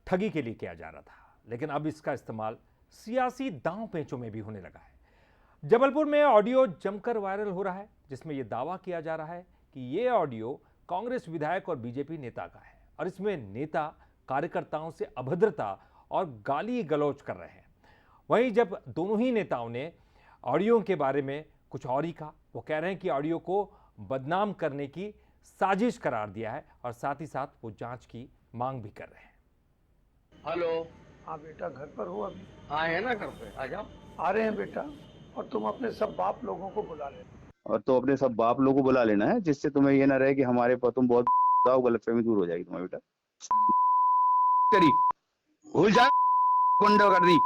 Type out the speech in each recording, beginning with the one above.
ठगी के लिए किया जा रहा था, लेकिन अब इसका इस्तेमाल सियासी दांव पेचों में भी होने लगा है। जबलपुर में ऑडियो जमकर वायरल हो रहा है, जिसमें यह दावा किया जा रहा है कि यह ऑडियो कांग्रेस विधायक और बीजेपी नेता का है और इसमें नेता कार्यकर्ताओं से अभद्रता और गाली गलौज कर रहे हैं। वहीं जब दोनों ही नेताओं ने ऑडियो के बारे में कुछ और ही कहा, वो कह रहे हैं कि ऑडियो को बदनाम करने की साजिश करार दिया है और साथ ही साथ वो जांच की मांग भी कर रहे हैं। हेलो। हाँ बेटा, घर पर हो अभी? हाँ है ना, घर पे आ जाओ। आ रहे हैं बेटा, और तुम अपने सब बाप लोगों को बुला लेना। और तो अपने सब बाप लोगों को बुला लेना है, जिससे तुम्हें ये ना रहे कि हमारे पर तुम बहुत गलतफहमी दूर हो जाएगी तुम्हारी बेटा। करी भूल जा गुंडो कर दी।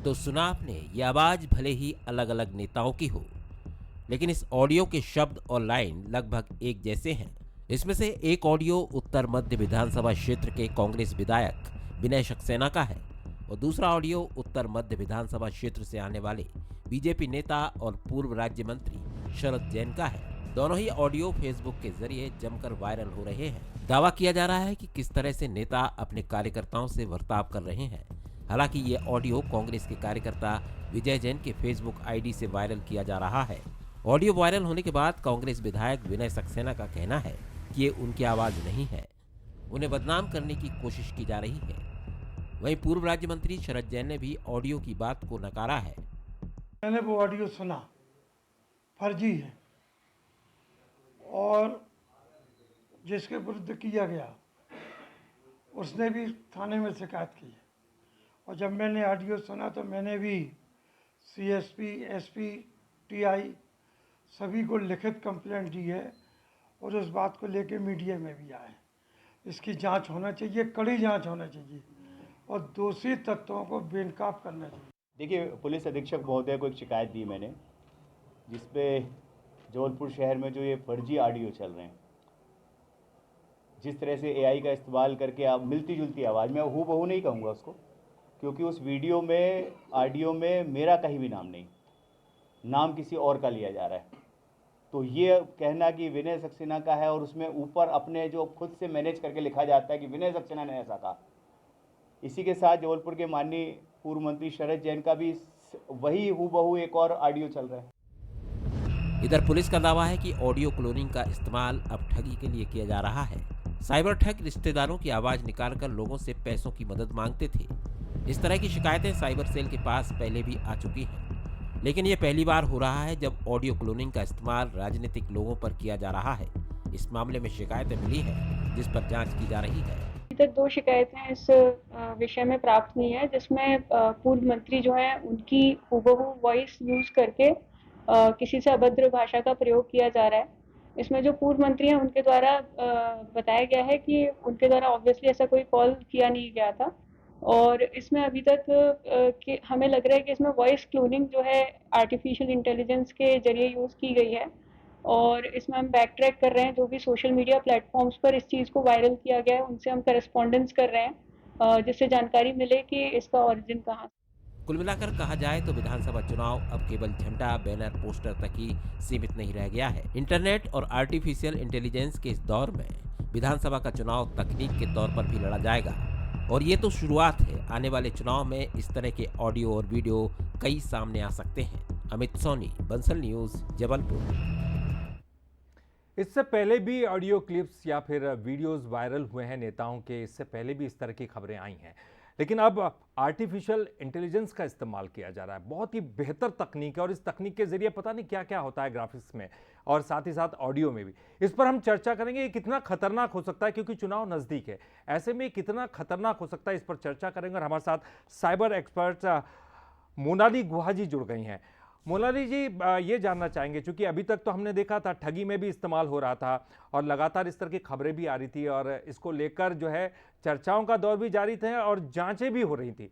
तो सुना आपने, ये आवाज भले ही अलग अलग नेताओं की हो, लेकिन इस ऑडियो के शब्द और लाइन लगभग एक जैसे हैं। इसमें से एक ऑडियो उत्तर मध्य विधानसभा क्षेत्र के कांग्रेस विधायक विनय सक्सेना का है और दूसरा ऑडियो उत्तर मध्य विधानसभा क्षेत्र से आने वाले बीजेपी नेता और पूर्व राज्य मंत्री शरद जैन का है। दोनों ही ऑडियो फेसबुक के जरिए जमकर वायरल हो रहे हैं। दावा किया जा रहा है कि किस तरह से नेता अपने कार्यकर्ताओं से बर्ताव कर रहे हैं। हालांकि ये ऑडियो कांग्रेस के कार्यकर्ता विजय जैन के फेसबुक आईडी से वायरल किया जा रहा है। ऑडियो वायरल होने के बाद कांग्रेस विधायक विनय सक्सेना का कहना है कि ये उनकी आवाज नहीं है, उन्हें बदनाम करने की कोशिश की जा रही है। वहीं पूर्व राज्य मंत्री शरद जैन ने भी ऑडियो की बात को नकारा है। मैंने वो ऑडियो सुना, फर्जी है, और जिसके विरुद्ध किया गया उसने भी थाने में शिकायत की है। और जब मैंने ऑडियो सुना तो मैंने भी सीएसपी, एसपी, टीआई सभी को लिखित कंप्लेंट दी है और उस बात को लेके मीडिया में भी आए। इसकी जांच होना चाहिए, कड़ी जांच होना चाहिए और दोषी तत्वों को बेनकाब करना चाहिए। देखिए, पुलिस अधीक्षक महोदय को एक शिकायत दी मैंने, जिसपे जबलपुर शहर में जो ये फर्जी ऑडियो चल रहे हैं, जिस तरह से एआई का इस्तेमाल करके आप मिलती जुलती आवाज़, मैं हूबहू नहीं कहूँगा उसको, क्योंकि उस वीडियो में, ऑडियो में मेरा कहीं भी नाम नहीं, नाम किसी और का लिया जा रहा है। तो ये कहना कि विनय सक्सेना का है और उसमें ऊपर अपने जो खुद से मैनेज करके लिखा जाता है कि विनय सक्सेना ने ऐसा कहा, इसी के साथ जबलपुर के माननीय पूर्व मंत्री शरद जैन का भी वही हूबहू एक और ऑडियो चल रहा है। इधर पुलिस का दावा है कि ऑडियो क्लोनिंग का इस्तेमाल अब ठगी के लिए किया जा रहा है। साइबर ठग रिश्तेदारों की आवाज निकालकर लोगों से पैसों की मदद मांगते थे। इस तरह की शिकायतें साइबर सेल के पास पहले भी आ चुकी हैं, लेकिन ये पहली बार हो रहा है जब ऑडियो क्लोनिंग का इस्तेमाल राजनीतिक लोगों पर किया जा रहा है। इस मामले में शिकायतें मिली हैं, जिस पर जांच की जा रही है। अभी तक 2 शिकायतें इस विषय में प्राप्त हुई हैं, जिसमें पूर्व मंत्री जो हैं उनकी हूबहू वॉइस यूज करके किसी से अभद्र भाषा का प्रयोग किया जा रहा है। इसमें जो पूर्व मंत्री हैं उनके द्वारा बताया गया है कि उनके द्वारा ऑब्वियसली ऐसा कोई कॉल किया नहीं गया था और इसमें अभी तक कि हमें लग रहा है कि इसमें वॉइस क्लोनिंग जो है आर्टिफिशियल इंटेलिजेंस के जरिए यूज़ की गई है और इसमें हम बैक ट्रैक कर रहे हैं। जो भी सोशल मीडिया प्लेटफॉर्म्स पर इस चीज़ को वायरल किया गया है उनसे हम करस्पॉन्डेंस कर रहे हैं, जिससे जानकारी मिले कि इसका ओरिजिन कहाँ। कुल मिलाकर कहा जाए तो विधानसभा चुनाव अब केवल झंडा, बैनर, पोस्टर तक ही सीमित नहीं रह गया है। इंटरनेट और आर्टिफिशियल इंटेलिजेंस के इस दौर में विधानसभा का चुनाव तकनीक के तौर पर भी लड़ा जाएगा और ये तो शुरुआत है। आने वाले चुनाव में इस तरह के ऑडियो और वीडियो कई सामने आ सकते हैं। अमित सोनी, बंसल न्यूज, जबलपुर। इससे पहले भी ऑडियो क्लिप्स या फिर वीडियोस वायरल हुए हैं नेताओं के, इससे पहले भी इस तरह की खबरें आई हैं, लेकिन अब आर्टिफिशियल इंटेलिजेंस का इस्तेमाल किया जा रहा है। बहुत ही बेहतर तकनीक है और इस तकनीक के जरिए पता नहीं क्या क्या होता है ग्राफिक्स में और साथ ही साथ ऑडियो में भी। इस पर हम चर्चा करेंगे ये कितना खतरनाक हो सकता है, क्योंकि चुनाव नज़दीक है। ऐसे में कितना खतरनाक हो सकता है, इस पर चर्चा करेंगे और हमारे साथ साइबर एक्सपर्ट मोनाली गुहा जी जुड़ गई हैं। मोनाली जी, ये जानना चाहेंगे, क्योंकि अभी तक तो हमने देखा था ठगी में भी इस्तेमाल हो रहा था और लगातार इस तरह की खबरें भी आ रही थी और इसको लेकर जो है चर्चाओं का दौर भी जारी थे और जांचें भी हो रही थी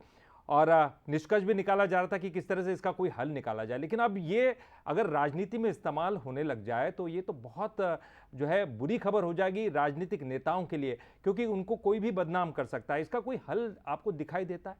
और निष्कर्ष भी निकाला जा रहा था कि किस तरह से इसका कोई हल निकाला जाए। लेकिन अब ये अगर राजनीति में इस्तेमाल होने लग जाए तो ये तो बहुत जो है बुरी खबर हो जाएगी राजनीतिक नेताओं के लिए, क्योंकि उनको कोई भी बदनाम कर सकता है। इसका कोई हल आपको दिखाई देता है?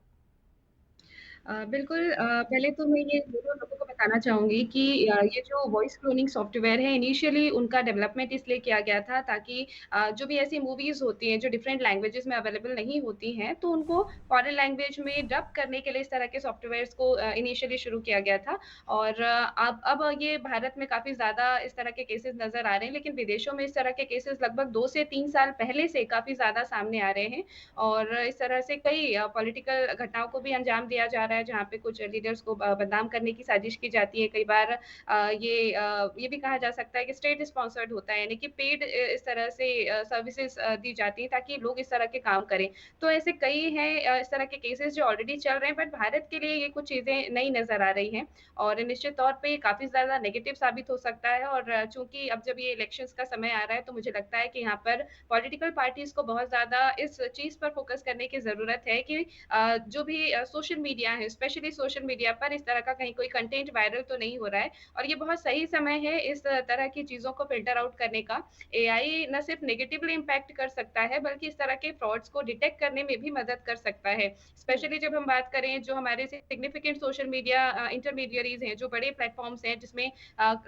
बिल्कुल पहले तो मैं ये ज़रूर लोगों को बताना चाहूँगी कि ये जो वॉइस क्लोनिंग सॉफ्टवेयर है इनिशियली उनका डेवलपमेंट इसलिए किया गया था ताकि जो भी ऐसी मूवीज़ होती हैं जो डिफरेंट लैंग्वेजेज़ में अवेलेबल नहीं होती हैं, तो उनको फॉरेन लैंग्वेज में डब करने के लिए इस तरह के सॉफ्टवेयर्स को इनिशियली शुरू किया गया था। और अब ये भारत में काफ़ी ज़्यादा इस तरह के केसेज़ नज़र आ रहे हैं, लेकिन विदेशों में इस तरह के केसेज़ लगभग 2 से 3 साल पहले से काफ़ी ज़्यादा सामने आ रहे हैं। और इस तरह से कई पॉलिटिकल घटनाओं को भी अंजाम दिया जा रहा है, जहाँ पे कुछ लीडर्स को बदनाम करने की साजिश की जाती है। कई बार ये भी कहा जा सकता है कि स्टेट स्पॉन्सर्ड होता है, यानी कि पेड इस तरह से सर्विसेज़ दी जाती हैं ताकि लोग इस तरह के काम करें। तो ऐसे कई हैं इस तरह के केसेज़ जो ऑलरेडी चल रहे हैं, बट भारत के लिए ये कुछ चीज़ें नई नज़र आ रही हैं और निश्चित तौर पे काफ़ी ज़्यादा नेगेटिव साबित हो सकता है। और चूँकि अब जब ये इलेक्शंस का समय आ रहा है, तो मुझे लगता है कि यहाँ पर पॉलिटिकल पार्टीज़ को बहुत ज़्यादा इस चीज़ पर फ़ोकस करने की ज़रूरत है कि जो भी सोशल मीडिया है, स्पेशली सोशल मीडिया पर इस तरह का कहीं कोई कंटेंट वायरल तो नहीं हो रहा है। और ये बहुत सही समय है इस तरह की चीज़ों को फ़िल्टर आउट करने का। एआई न सिर्फ़ नेगेटिवली इम्पैक्ट कर सकता है, बल्कि इस तरह के फ्रॉड्स को डिटेक्ट करने में भी मदद कर सकता है। स्पेशली जब हम बात करें जो हमारे सिग्निफिकेंट सोशल मीडिया इंटरमीडियरीज़ हैं, जो बड़े प्लेटफ़ॉर्म्स हैं जिसमें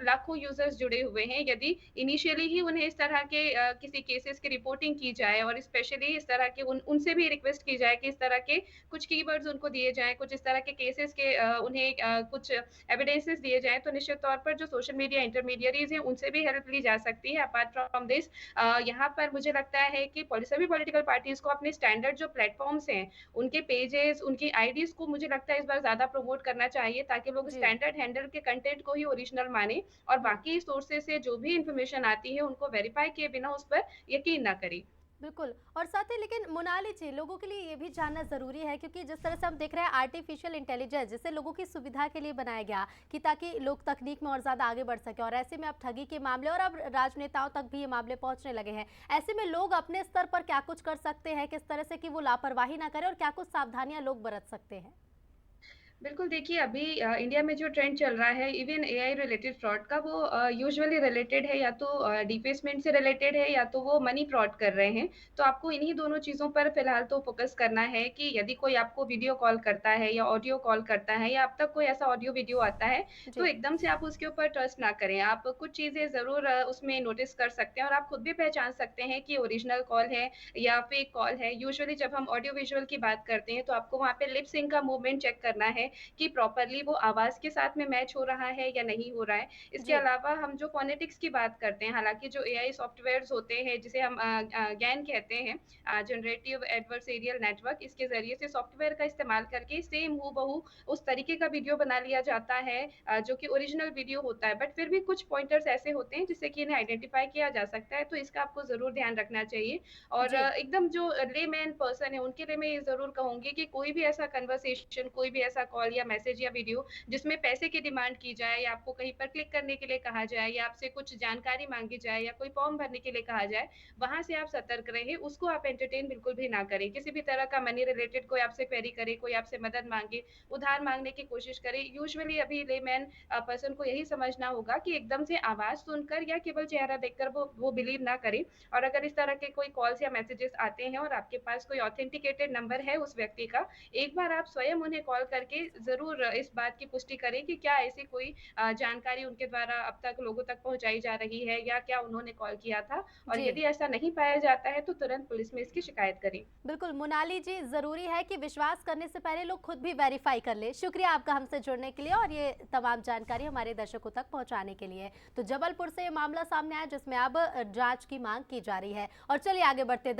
लाखों यूज़र्स जुड़े हुए हैं, यदि इनिशियली ही उन्हें इस तरह के किसी केसेज़ की रिपोर्टिंग की जाए और स्पेशली इस तरह के उनसे भी रिक्वेस्ट की जाए कि इस तरह के कुछ कीवर्ड्स उनको दिए जाएँ, कुछ इस तरह के केसेज़ के उन्हें कुछ एविडेंसेस दिए जाएँ, तो निश्चित तौर पर जो सोशल मीडिया इंटरमीडियरीज़ हैं, उनसे भी हेल्प ली जा सकती है। अपार्ट फ्रॉम दिस यहाँ पर मुझे लगता है कि सभी पॉलिटिकल पार्टीज़ को अपने स्टैंडर्ड जो प्लेटफ़ॉर्म्स हैं, उनके पेजेज़, उनकी आईडीज़ को मुझे लगता है इस बार ज़्यादा प्रमोट करना चाहिए ताकि लोग जी। स्टैंडर्ड हैंडल के कंटेंट को ही ओरिजिनल मानें और बाकी सोर्सेज़ से जो भी इन्फॉर्मेशन आती है, उनको वेरीफ़ाई किए बिना उस पर यकीन ना करें। बिल्कुल। और साथ ही लेकिन मोनाली जी, लोगों के लिए ये भी जानना ज़रूरी है क्योंकि जिस तरह से हम देख रहे हैं आर्टिफिशियल इंटेलिजेंस जिसे लोगों की सुविधा के लिए बनाया गया कि ताकि लोग तकनीक में और ज़्यादा आगे बढ़ सके, और ऐसे में अब ठगी के मामले और अब राजनेताओं तक भी ये मामले पहुंचने लगे हैं। ऐसे में लोग अपने स्तर पर क्या कुछ कर सकते हैं, किस तरह से कि वो लापरवाही ना करें, और क्या कुछ सावधानियां लोग बरत सकते हैं? बिल्कुल, देखिए अभी इंडिया में जो ट्रेंड चल रहा है इवन एआई रिलेटेड फ्रॉड का, वो यूजुअली रिलेटेड है या तो डिफेसमेंट से रिलेटेड है या तो वो मनी फ्रॉड कर रहे हैं। तो आपको इन्हीं दोनों चीज़ों पर फिलहाल तो फोकस करना है कि यदि कोई आपको वीडियो कॉल करता है या ऑडियो कॉल करता है या अब तक कोई ऐसा ऑडियो वीडियो आता है, तो जी। एकदम से आप उसके ऊपर ट्रस्ट ना करें। आप कुछ चीज़ें ज़रूर उसमें नोटिस कर सकते हैं और आप खुद भी पहचान सकते हैं कि ओरिजिनल कॉल है या फेक कॉल है। यूजुअली जब हम ऑडियो विजुअल की बात करते हैं, तो आपको वहाँ पे लिप सिंक का मूवमेंट चेक करना है कि प्रॉपर्ली वो आवाज़ के साथ में मैच हो रहा है या नहीं हो रहा है। इसके जी। अलावा हम जो फ़ोनेटिक्स की बात करते हैं, हालाँकि जो एआई सॉफ्टवेयर्स होते हैं जिसे हम GAN कहते हैं, जनरेटिव एडवर्सेरियल नेटवर्क, इसके ज़रिए से सॉफ्टवेयर का इस्तेमाल करके सेम हूबहू उस तरीके का वीडियो बना लिया जाता है जो कि ओरिजिनल वीडियो होता है। बट फिर भी कुछ पॉइंटर्स ऐसे होते हैं जिससे कि इन्हें आइडेंटिफ़ाई किया जा सकता है, तो इसका आपको ज़रूर ध्यान रखना चाहिए। और जी। एकदम जो लेमैन पर्सन है उनके लिए मैं ये ज़रूर कहूँगी कि कोई भी ऐसा कन्वर्सेशन, कोई भी ऐसा कॉल या मैसेज या वीडियो जिसमें पैसे की डिमांड की जाए या आपको कहीं पर क्लिक करने के लिए कहा जाए या आपसे कुछ जानकारी माँगी जाए या कोई फॉर्म भरने के लिए कहा जाए, वहाँ से आप सतर्क रहें, उसको आप एंटरटेन बिल्कुल भी ना करें। किसी भी तरह का मनी रिलेटेड कोई आपसे क्वेरी करे, कोई आपसे मदद माँगे, उधार माँगने की कोशिश करे, यूजुअली अभी लेमैन पर्सन को यही समझना होगा कि एकदम से आवाज़ सुनकर या केवल चेहरा देखकर वो बिलीव ना करें। और अगर इस तरह के कोई कॉल्स या मैसेजेस आते हैं और आपके पास कोई ऑथेंटिकेटेड नंबर है उस व्यक्ति का, एक बार आप स्वयं उन्हें कॉल करके ज़रूर इस बात की पुष्टि करें कि क्या ऐसी कोई जानकारी उनके द्वारा अब तक लोगों तक पहुँचाई जा रही है या क्या उन्होंने कॉल किया था। और जी। यदि ऐसा नहीं पाया जाता है तो तुरंत पुलिस में इसकी शिकायत करें। बिल्कुल मोनाली जी, ज़रूरी है कि विश्वास करने से पहले लोग खुद भी वेरीफाई कर ले। शुक्रिया आपका हमसे जुड़ने के लिए और ये तमाम जानकारी हमारे दर्शकों तक पहुंचाने के लिए। तो जबलपुर से ये मामला सामने आया जिसमें अब जांच की मांग की जा रही है। और चलिए आगे बढ़ते हैं।